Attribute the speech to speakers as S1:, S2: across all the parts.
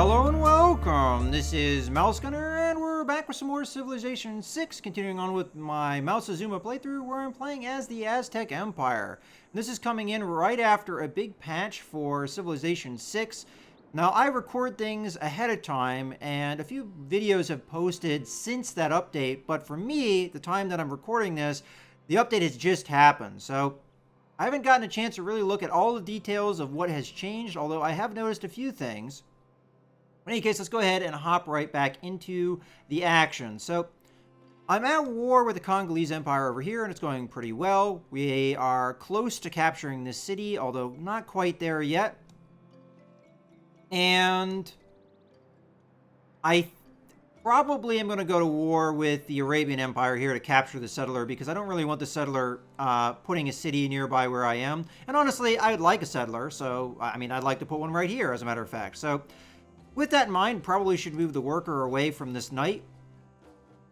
S1: Hello and welcome. This is Mouse Gunner, and we're back with some more Civilization 6, continuing on with my Mouseazuma playthrough, where I'm playing as the Aztec Empire. And this is coming in right after a big patch for Civilization 6. Now, I record things ahead of time, and a few videos have posted since that update, but for me, the time that I'm recording this, the update has just happened. So I haven't gotten a chance to really look at all the details of what has changed, although I have noticed a few things. In any case, let's go ahead and hop right back into the action. So, I'm at war with the Congolese Empire over here, and it's going pretty well. We are close to capturing this city, although not quite there yet. And I probably am going to go to war with the Arabian Empire here to capture the settler, because I don't really want the settler putting a city nearby where I am. And honestly, I'd like a settler, so, I mean, I'd like to put one right here, as a matter of fact. So, with that in mind, probably should move the worker away from this knight.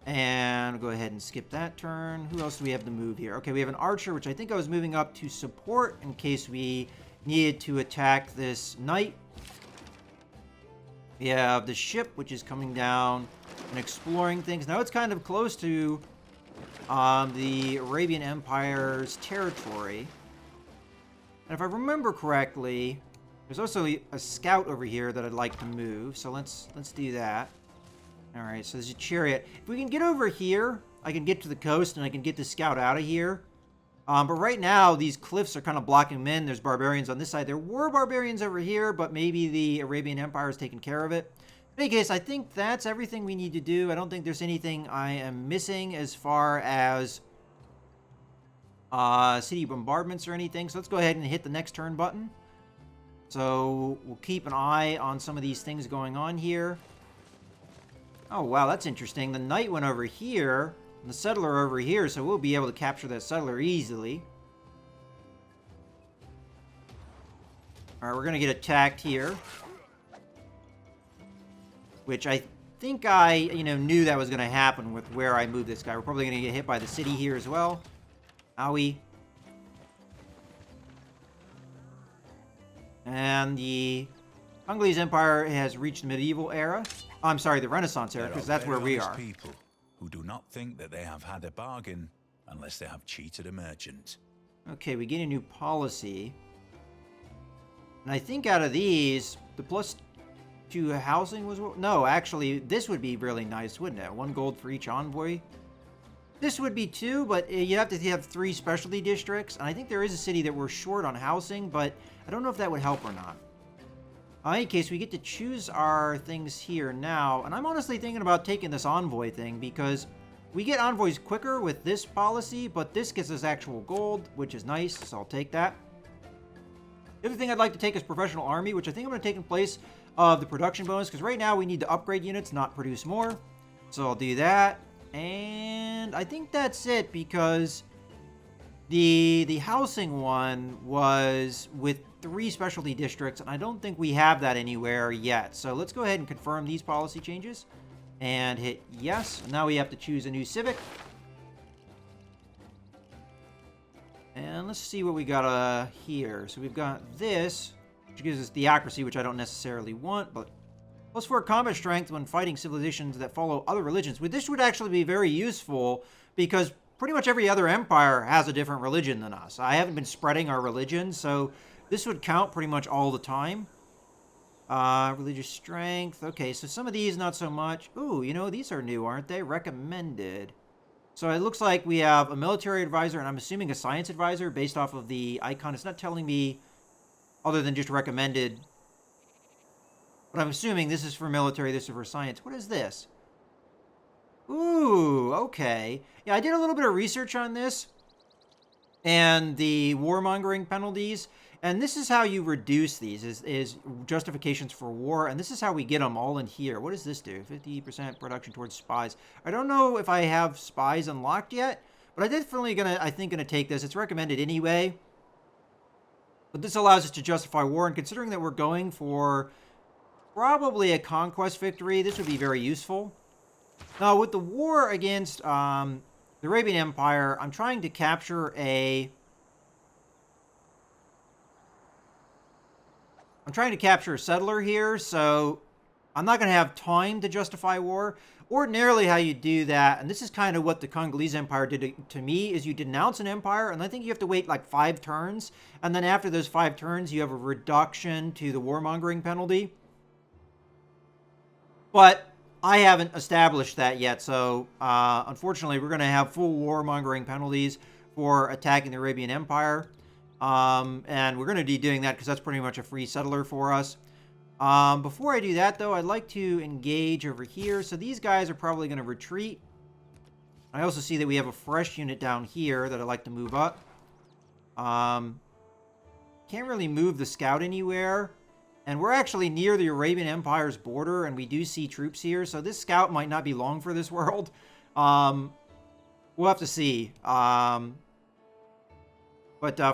S1: And go ahead and skip that turn. Who else do we have to move here? Okay, we have an archer, which I think I was moving up to support in case we needed to attack this knight. We have the ship, which is coming down and exploring things. Now it's kind of close to the Arabian Empire's territory. And if I remember correctly, there's also a scout over here that I'd like to move, so let's do that. Alright, so there's a chariot. If we can get over here, I can get to the coast and I can get the scout out of here. But right now, these cliffs are kind of blocking men. There's barbarians on this side. There were barbarians over here, but maybe the Arabian Empire has taken care of it. In any case, I think that's everything we need to do. I don't think there's anything I am missing as far as city bombardments or anything. So let's go ahead and hit the next turn button. So we'll keep an eye on some of these things going on here. Oh, wow, that's interesting. The knight went over here, and the settler over here, so we'll be able to capture that settler easily. Alright, we're going to get attacked here. Which I think I, knew that was going to happen with where I moved this guy. We're probably going to get hit by the city here as well. Owie. And the Congolese Empire has reached the medieval era. Oh, I'm sorry, the Renaissance era, because that's where we are.
S2: People who do not think that they have had a bargain unless they have cheated a merchant.
S1: Okay, we get a new policy. And I think out of these, the +2 housing was... No, actually, this would be really nice, wouldn't it? 1 gold for each envoy. This would be 2, but you have to have 3 specialty districts. And I think there is a city that we're short on housing, but I don't know if that would help or not. In any case, we get to choose our things here now. And I'm honestly thinking about taking this envoy thing, because we get envoys quicker with this policy, but this gives us actual gold, which is nice, so I'll take that. The other thing I'd like to take is professional army, which I think I'm going to take in place of the production bonus, because right now we need to upgrade units, not produce more. So I'll do that. And I think that's it, because the housing one was with 3 specialty districts, and I don't think we have that anywhere yet. So let's go ahead and confirm these policy changes and hit yes. Now we have to choose a new civic. And let's see what we got here. So we've got this, which gives us theocracy, which I don't necessarily want, but +4 combat strength when fighting civilizations that follow other religions. This would actually be very useful, because pretty much every other empire has a different religion than us. I haven't been spreading our religion, so this would count pretty much all the time. Religious strength. Okay, so some of these, not so much. Ooh, these are new, aren't they? Recommended. So it looks like we have a military advisor, and I'm assuming a science advisor based off of the icon. It's not telling me other than just recommended. But I'm assuming this is for military, this is for science. What is this? Ooh, okay. Yeah, I did a little bit of research on this and the warmongering penalties. And this is how you reduce these, is justifications for war. And this is how we get them all in here. What does this do? 50% production towards spies. I don't know if I have spies unlocked yet, but I'm definitely gonna take this. It's recommended anyway. But this allows us to justify war. And considering that we're going for probably a conquest victory, this would be very useful. Now, with the war against the Arabian Empire, I'm trying to capture a settler here, so I'm not going to have time to justify war. Ordinarily, how you do that, and this is kind of what the Congolese Empire did to me, is you denounce an empire, and I think you have to wait like 5 turns, and then after those 5 turns, you have a reduction to the warmongering penalty. But I haven't established that yet, so unfortunately, we're going to have full warmongering penalties for attacking the Arabian Empire, and we're going to be doing that because that's pretty much a free settler for us. Before I do that, though, I'd like to engage over here. So these guys are probably going to retreat. I also see that we have a fresh unit down here that I'd like to move up. Can't really move the scout anywhere. And we're actually near the Arabian Empire's border, and we do see troops here. So this scout might not be long for this world. We'll have to see. But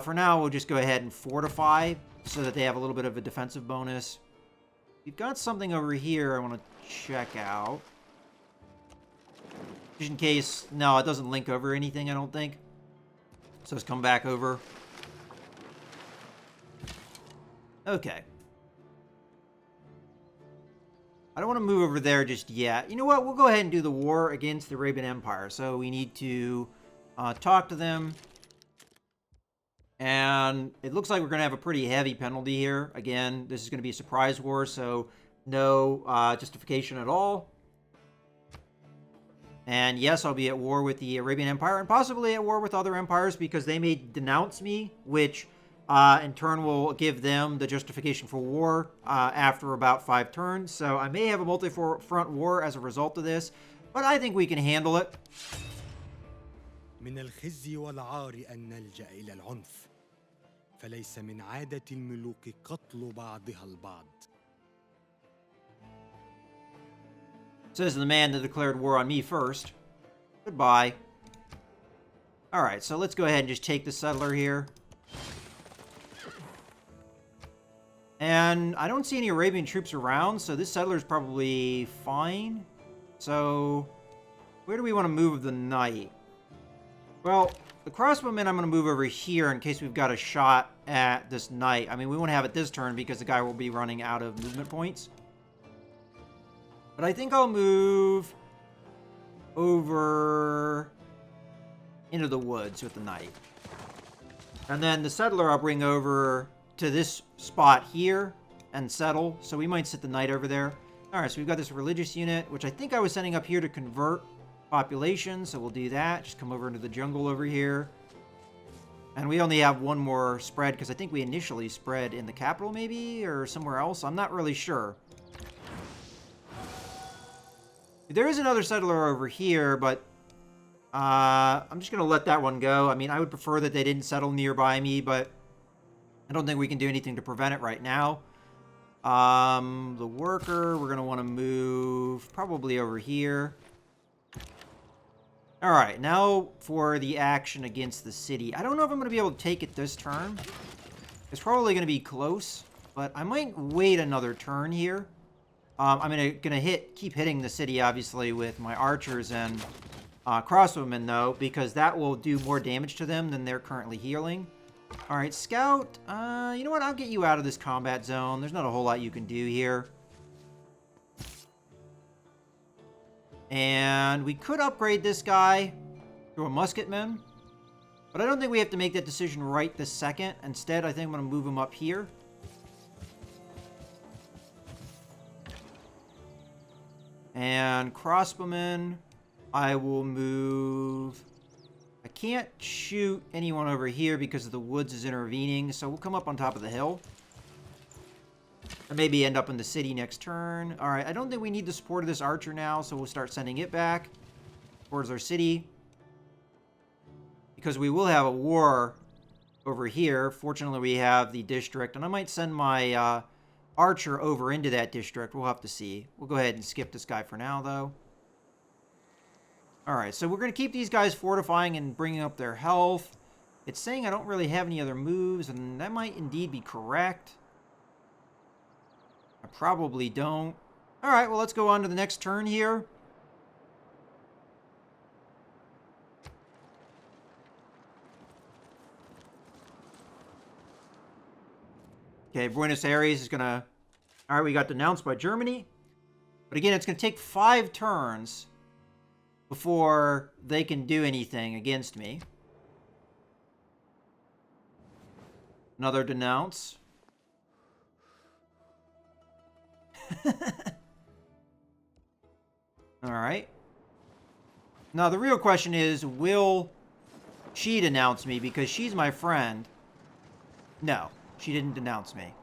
S1: for now, we'll just go ahead and fortify so that they have a little bit of a defensive bonus. We've got something over here I want to check out. Just in case... No, it doesn't link over anything, I don't think. So let's come back over. Okay. I don't want to move over there just yet. You know what? We'll go ahead and do the war against the Arabian Empire. So we need to talk to them. And it looks like we're going to have a pretty heavy penalty here. Again, this is going to be a surprise war, so no justification at all. And yes, I'll be at war with the Arabian Empire and possibly at war with other empires because they may denounce me, which in turn will give them the justification for war after about 5 turns. So I may have a multi-front war as a result of this, but I think we can handle it.
S3: من الخزي والعار أن نلجأ إلى العنف فليس من عادة الملوك قتل بعضها البعض.
S1: Says the man that declared war on me first. Goodbye. Alright, so let's go ahead and just take the settler here. And I don't see any Arabian troops around, so this settler is probably fine. So, where do we want to move the knight? Well, the crossbowmen I'm going to move over here in case we've got a shot at this knight. I mean, we won't have it this turn because the guy will be running out of movement points. But I think I'll move over into the woods with the knight. And then the settler I'll bring over to this spot here and settle. So we might sit the knight over there. Alright, so we've got this religious unit, which I think I was sending up here to convert population, so we'll do that. Just come over into the jungle over here. And we only have one more spread, because I think we initially spread in the capital, maybe? Or somewhere else? I'm not really sure. There is another settler over here, but I'm just going to let that one go. I mean, I would prefer that they didn't settle nearby me, but I don't think we can do anything to prevent it right now. The worker, we're going to want to move probably over here. Alright, now for the action against the city. I don't know if I'm going to be able to take it this turn. It's probably going to be close, but I might wait another turn here. I'm going to keep hitting the city, obviously, with my archers and crossbowmen, though, because that will do more damage to them than they're currently healing. Alright, scout. You know what? I'll get you out of this combat zone. There's not a whole lot you can do here. And we could upgrade this guy to a musketman. But I don't think we have to make that decision right this second. Instead, I think I'm going to move him up here. And crossbowmen, I will move... I can't shoot anyone over here because the woods is intervening. So we'll come up on top of the hill. Or maybe end up in the city next turn. Alright, I don't think we need the support of this archer now, so we'll start sending it back towards our city. Because we will have a war over here. Fortunately, we have the district. And I might send my archer over into that district. We'll have to see. We'll go ahead and skip this guy for now, though. Alright, so we're going to keep these guys fortifying and bringing up their health. It's saying I don't really have any other moves, and that might indeed be correct. I probably don't. Alright, well, let's go on to the next turn here. Okay, Buenos Aires is going to... Alright, we got denounced by Germany. But again, it's going to take 5 turns before they can do anything against me. Another denounce. Alright. Now, the real question is, will she denounce me because she's my friend? No, she didn't denounce me.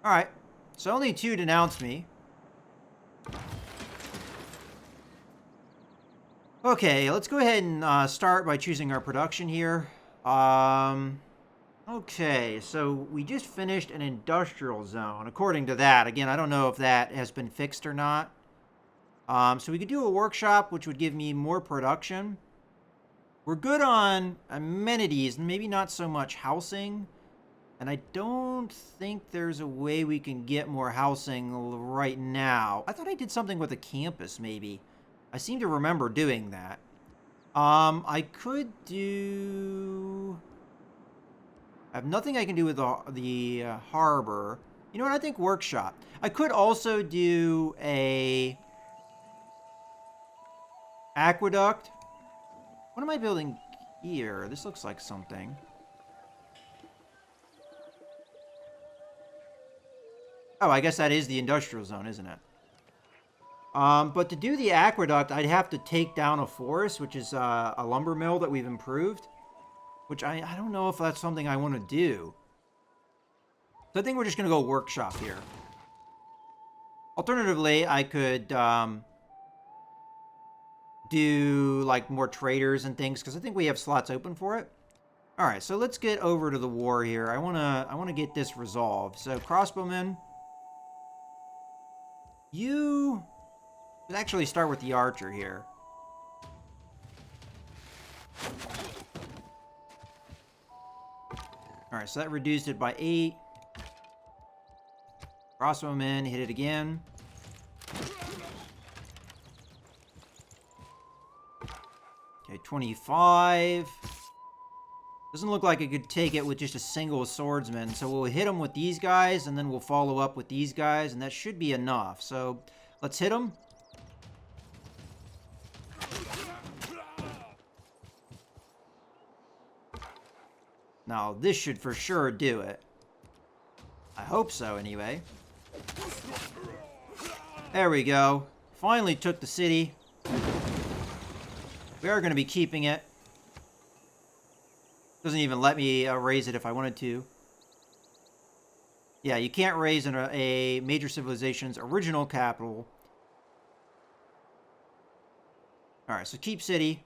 S1: Alright, so only 2 denounced me. Okay, let's go ahead and start by choosing our production here. Okay, so we just finished an industrial zone. According to that, again, I don't know if that has been fixed or not. So we could do a workshop, which would give me more production. We're good on amenities, maybe not so much housing. And I don't think there's a way we can get more housing right now. I thought I did something with a campus, maybe. I seem to remember doing that. I could do... I have nothing I can do with the harbor. You know what? I think workshop. I could also do a aqueduct. What am I building here? This looks like something. Oh, I guess that is the industrial zone, isn't it? But to do the aqueduct, I'd have to take down a forest, which is a lumber mill that we've improved. Which I don't know if that's something I want to do. So I think we're just going to go workshop here. Alternatively, I could do like more traders and things because I think we have slots open for it. All right, so let's get over to the war here. I want to get this resolved. So crossbowmen, you should actually start with the archer here. Alright, so that reduced it by 8. Crossbowmen, hit it again. Okay, 25. Doesn't look like it could take it with just a single swordsman. So we'll hit them with these guys, and then we'll follow up with these guys, and that should be enough. So let's hit them. Now, this should for sure do it. I hope so, anyway. There we go. Finally took the city. We are going to be keeping it. Doesn't even let me raise it if I wanted to. Yeah, you can't raise a major civilization's original capital. Alright, so keep city.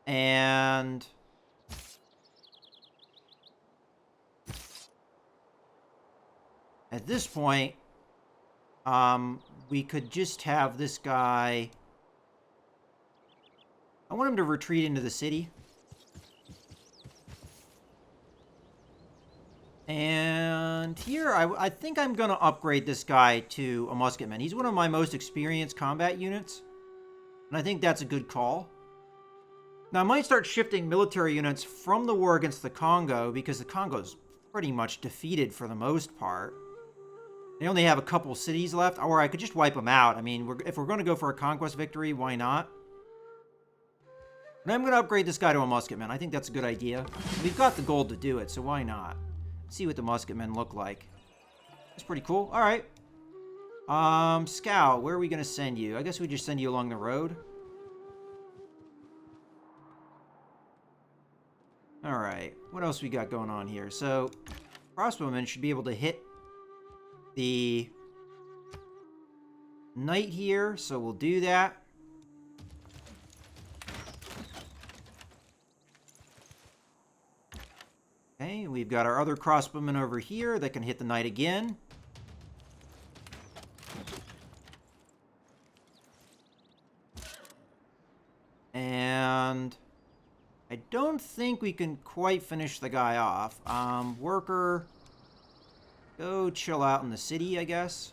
S1: And... at this point, we could just have this guy... I want him to retreat into the city. And here, I think I'm going to upgrade this guy to a musketman. He's one of my most experienced combat units. And I think that's a good call. Now, I might start shifting military units from the war against the Congo, because the Congo's pretty much defeated for the most part. They only have a couple cities left, or I could just wipe them out. I mean, if we're going to go for a conquest victory, why not? And I'm going to upgrade this guy to a musketman. I think that's a good idea. We've got the gold to do it, so why not? Let's see what the musketmen look like. That's pretty cool. All right. Scout, where are we going to send you? I guess we just send you along the road. All right. What else we got going on here? So, crossbowmen should be able to hit the knight here, so we'll do that. Okay, we've got our other crossbowmen over here that can hit the knight again. And I don't think we can quite finish the guy off. Worker, go chill out in the city, I guess.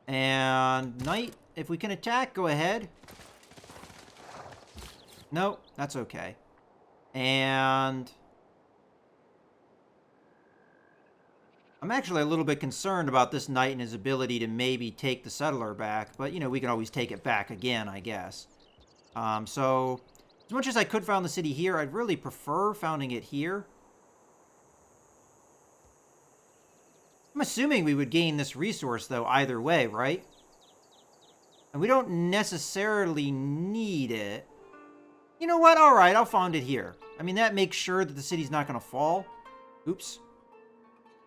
S1: And knight, if we can attack, go ahead. Nope, that's okay. And I'm actually a little bit concerned about this knight and his ability to maybe take the settler back, but, you know, we can always take it back again, I guess. So, as much as I could found the city here, I'd really prefer founding it here. I'm assuming we would gain this resource, though, either way, right? And we don't necessarily need it. You know what? All right, I'll found it here. I mean, that makes sure that the city's not going to fall. Oops.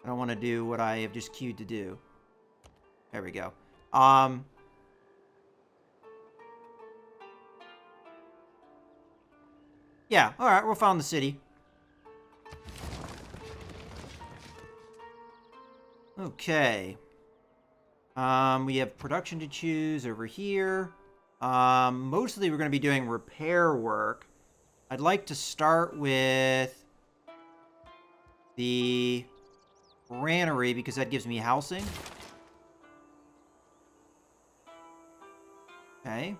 S1: I don't want to do what I have just queued to do. There we go. Yeah, all right, we'll found the city. Okay. We have production to choose over here. Mostly we're going to be doing repair work. I'd like to start with the granary because that gives me housing. Okay.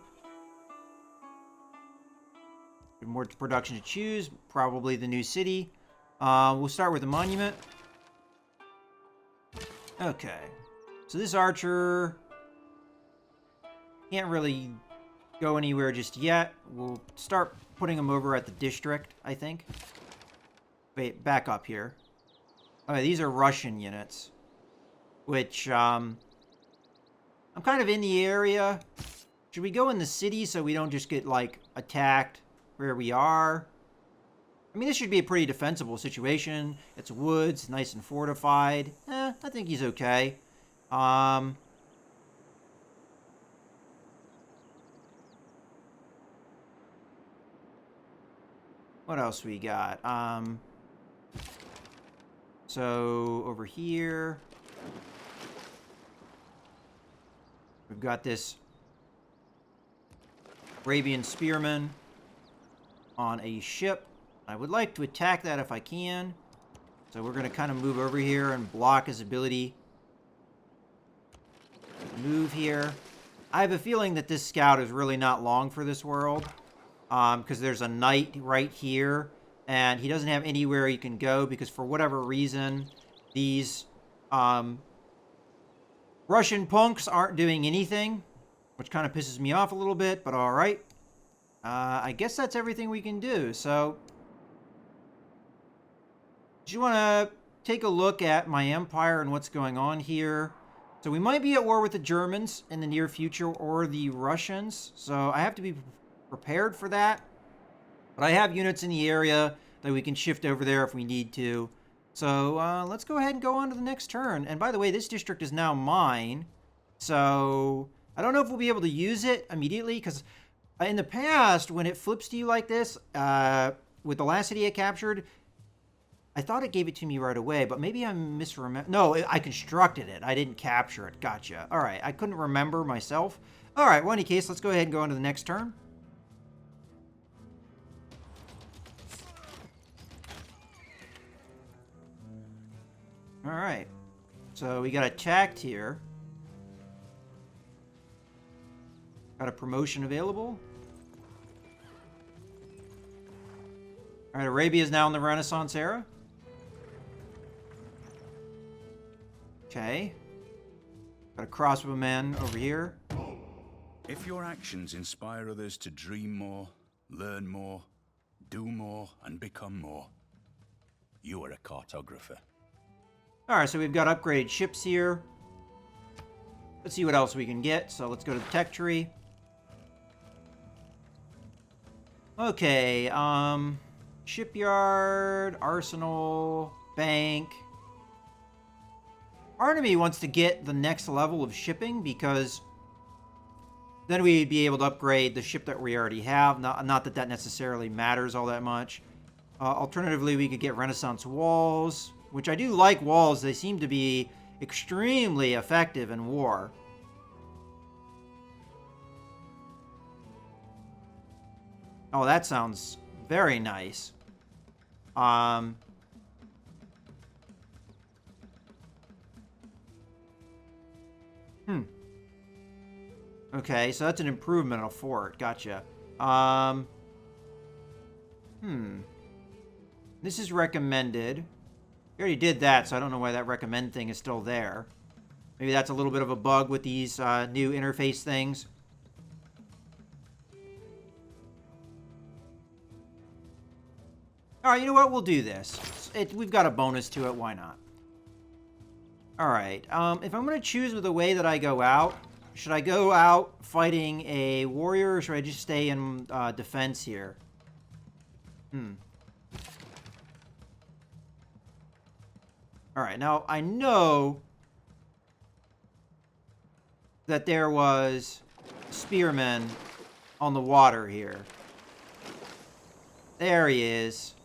S1: More production to choose. Probably the new city. We'll start with the monument. Okay. So this archer can't really go anywhere just yet. We'll start putting him over at the district, I think. Wait, back up here. Okay, these are Russian units, which, I'm kind of in the area. Should we go in the city so we don't just get, like, attacked where we are? I mean, this should be a pretty defensible situation. It's woods, nice and fortified. I think he's okay. What else we got? So, over here, we've got this Arabian spearman on a ship. I would like to attack that if I can. So we're going to kind of move over here and block his ability to move here. I have a feeling that this scout is really not long for this world. Because there's a knight right here. And he doesn't have anywhere he can go because for whatever reason, these Russian punks aren't doing anything. Which kind of pisses me off a little bit, but alright. I guess that's everything we can do. So, do you want to take a look at my empire and what's going on here? So we might be at war with the Germans in the near future or the Russians. So I have to be prepared for that. But I have units in the area that we can shift over there if we need to. So let's go ahead and go on to the next turn. And by the way, this district is now mine. So I don't know if we'll be able to use it immediately because in the past, when it flips to you like this, with the last city I captured, I thought it gave it to me right away, but maybe I'm misremembering. No, I constructed it. I didn't capture it. Gotcha. All right, I couldn't remember myself. All right, well, in any case, let's go ahead and go on to the next turn. All right, so we got attacked here. Got a promotion available. All right, Arabia is now in the Renaissance era. Okay. Got a crossbowman over here.
S2: If your actions inspire others to dream more, learn more, do more, and become more, you are a cartographer.
S1: All right, so we've got upgraded ships here. Let's see what else we can get. So let's go to the tech tree. Okay, shipyard, arsenal, bank. Part of me wants to get the next level of shipping because then we'd be able to upgrade the ship that we already have. Not that that necessarily matters all that much. Alternatively, we could get Renaissance walls, which I do like walls. They seem to be extremely effective in war. Oh, that sounds very nice. Okay, so that's an improvement on a fort. Gotcha. This is recommended. We already did that, so I don't know why that recommend thing is still there. Maybe that's a little bit of a bug with these new interface things. All right, you know what? We'll do this. We've got a bonus to it. Why not? All right. If I'm going to choose with the way that I go out, should I go out fighting a warrior, or should I just stay in defense here? All right. Now, I know that there was spearmen on the water here. There he is.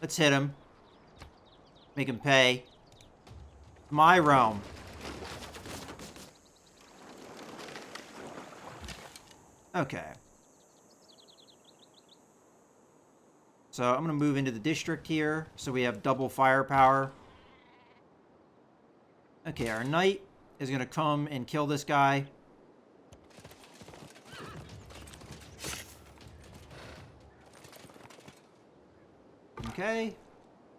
S1: Let's hit him. Make him pay. My realm. Okay. So I'm going to move into the district here so we have double firepower. Okay, our knight is going to come and kill this guy. Okay.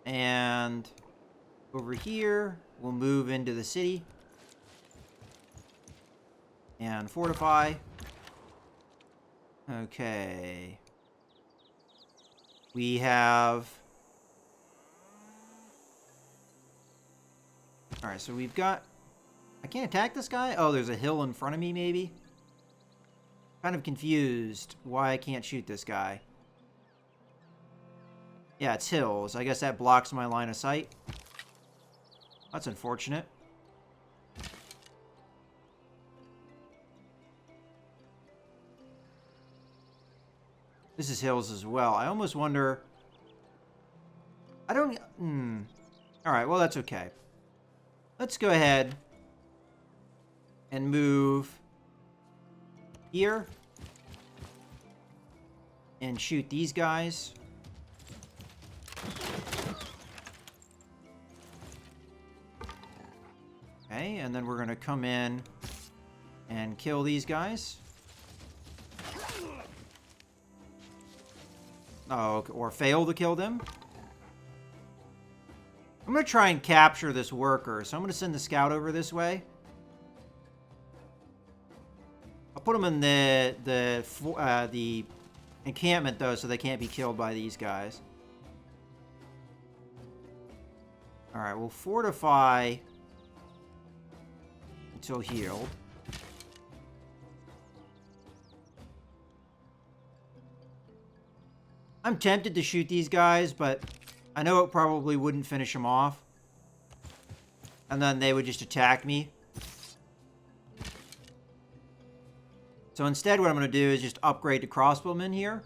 S1: And over here, we'll move into the city and fortify. Okay. We have... Alright, so we've got... I can't attack this guy? Oh, there's a hill in front of me, maybe? Kind of confused why I can't shoot this guy. Yeah, it's hills. I guess that blocks my line of sight. That's unfortunate. This is hills as well. I almost wonder... I don't... Alright, well, that's okay. Let's go ahead and move here and shoot these guys. Okay, and then we're going to come in and kill these guys. Oh, or fail to kill them. I'm going to try and capture this worker, so I'm going to send the scout over this way. I'll put them in the encampment, though, so they can't be killed by these guys. Alright, we'll fortify until healed. I'm tempted to shoot these guys, but I know it probably wouldn't finish them off. And then they would just attack me. So instead what I'm going to do is just upgrade to crossbowmen here.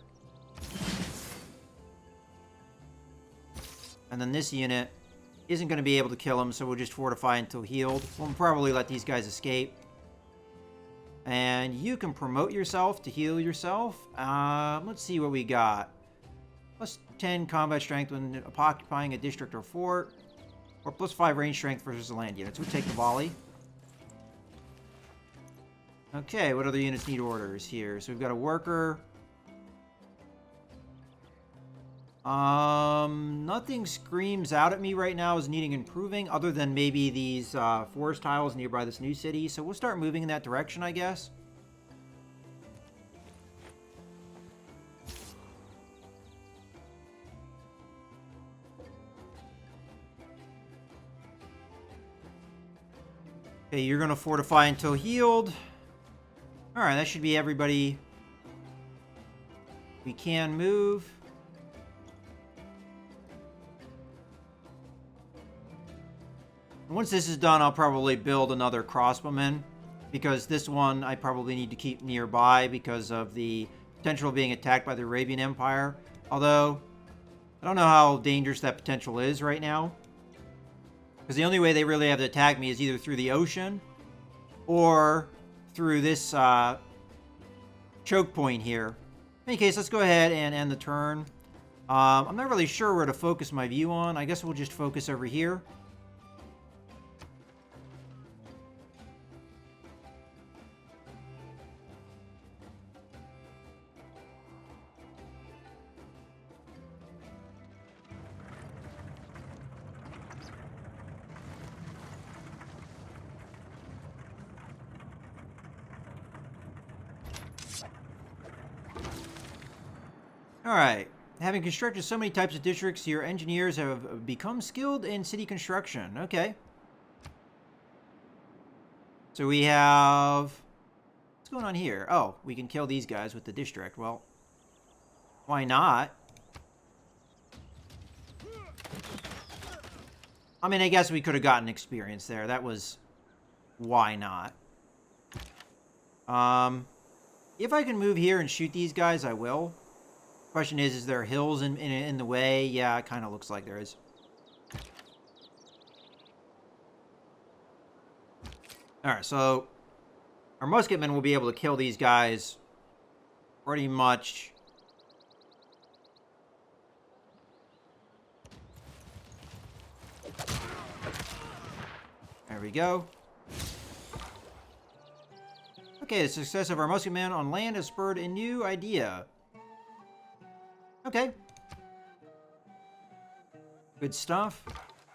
S1: And then this unit isn't going to be able to kill him, so we'll just fortify until healed. We'll probably let these guys escape. And you can promote yourself to heal yourself. Let's see what we got. Plus 10 combat strength when occupying a district or fort. Or plus 5 range strength versus the land units. We'll take the volley. Okay, what other units need orders here? So we've got a worker. Nothing screams out at me right now as needing improving, other than maybe these forest tiles nearby this new city. So we'll start moving in that direction, I guess. Okay, you're going to fortify until healed. Alright, that should be everybody. We can move. Once this is done, I'll probably build another crossbowman, because this one I probably need to keep nearby because of the potential of being attacked by the Arabian Empire. Although, I don't know how dangerous that potential is right now. Because the only way they really have to attack me is either through the ocean or through this choke point here. In any case, let's go ahead and end the turn. I'm not really sure where to focus my view on. I guess we'll just focus over here. Alright. Having constructed so many types of districts, your engineers have become skilled in city construction. Okay. So we have... What's going on here? Oh, we can kill these guys with the district. Well, why not? I mean, I guess we could have gotten experience there. That was... Why not? If I can move here and shoot these guys, I will. Question is there hills in the way? Yeah, it kind of looks like there is. Alright, so our musketmen will be able to kill these guys pretty much. There we go. Okay, the success of our musketmen on land has spurred a new idea. Okay. Good stuff.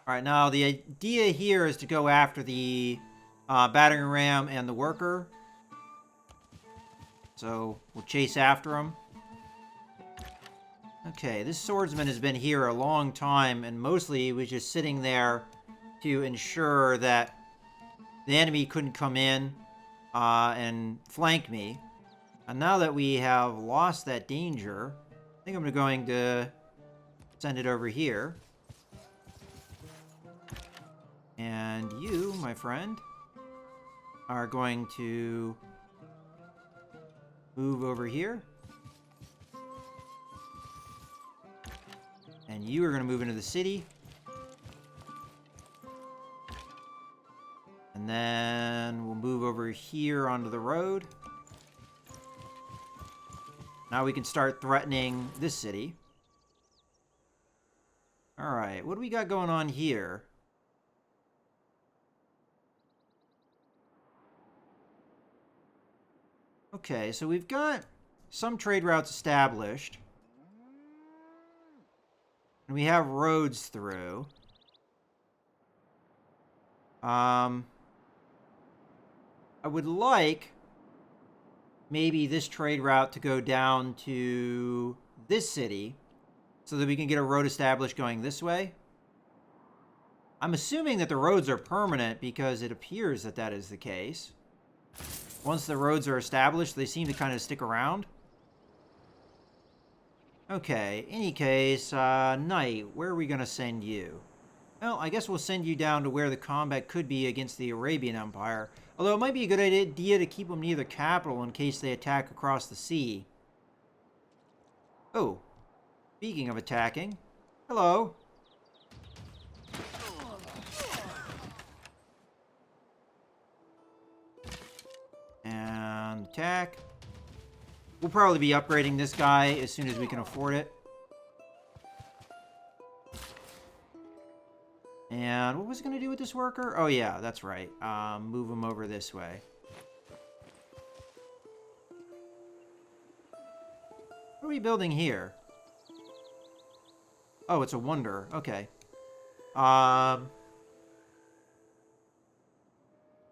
S1: Alright, now the idea here is to go after the battering ram and the worker. So, we'll chase after them. Okay, this swordsman has been here a long time, and mostly he was just sitting there to ensure that the enemy couldn't come in and flank me. And now that we have lost that danger, I think I'm going to send it over here. And you, my friend, are going to move over here. And you are going to move into the city. And then we'll move over here onto the road. Now we can start threatening this city. Alright, what do we got going on here? Okay, so we've got some trade routes established. And we have roads through. I would like maybe this trade route to go down to this city so that we can get a road established going this way. I'm assuming that the roads are permanent because it appears that that is the case. Once the roads are established, they seem to kind of stick around. Okay, any case, Knight, where are we going to send you? Well, I guess we'll send you down to where the combat could be against the Arabian Empire. Although it might be a good idea to keep them near the capital in case they attack across the sea. Oh, speaking of attacking, hello. And attack. We'll probably be upgrading this guy as soon as we can afford it. And what was it going to do with this worker? Oh, yeah, that's right. Move him over this way. What are we building here? Oh, it's a wonder. Okay.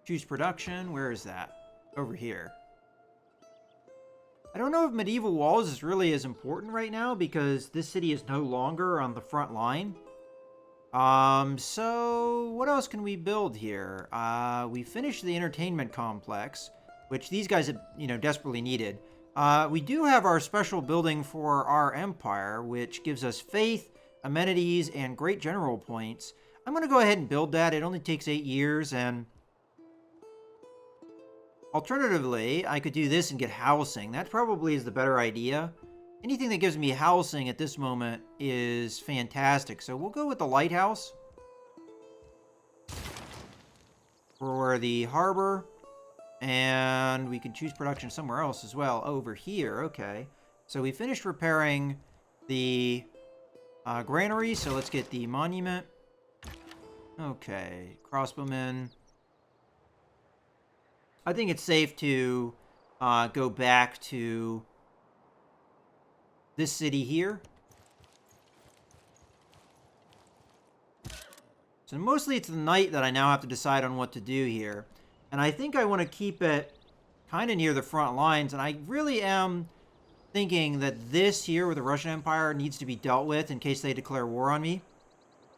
S1: Choose production. Where is that? Over here. I don't know if medieval walls is really as important right now because this city is no longer on the front line. So what else can we build here? We finished the entertainment complex, which these guys have, desperately needed. We do have our special building for our empire, which gives us faith, amenities, and great general points. I'm going to go ahead and build that. It only takes 8 years, and alternatively, I could do this and get housing. That probably is the better idea. Anything that gives me housing at this moment is fantastic. So we'll go with the lighthouse for the harbor. And we can choose production somewhere else as well. Over here, okay. So we finished repairing the granary. So let's get the monument. Okay, crossbowmen. I think it's safe to go back to this city here. So mostly it's the night that I now have to decide on what to do here. And I think I want to keep it kind of near the front lines. And I really am thinking that this here with the Russian Empire needs to be dealt with in case they declare war on me.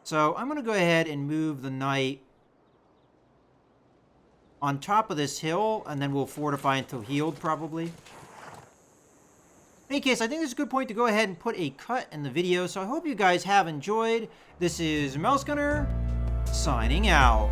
S1: So I'm going to go ahead and move the knight on top of this hill, and then we'll fortify until healed, probably. In any case, I think this is a good point to go ahead and put a cut in the video, so I hope you guys have enjoyed. This is Mouse Gunner, signing out.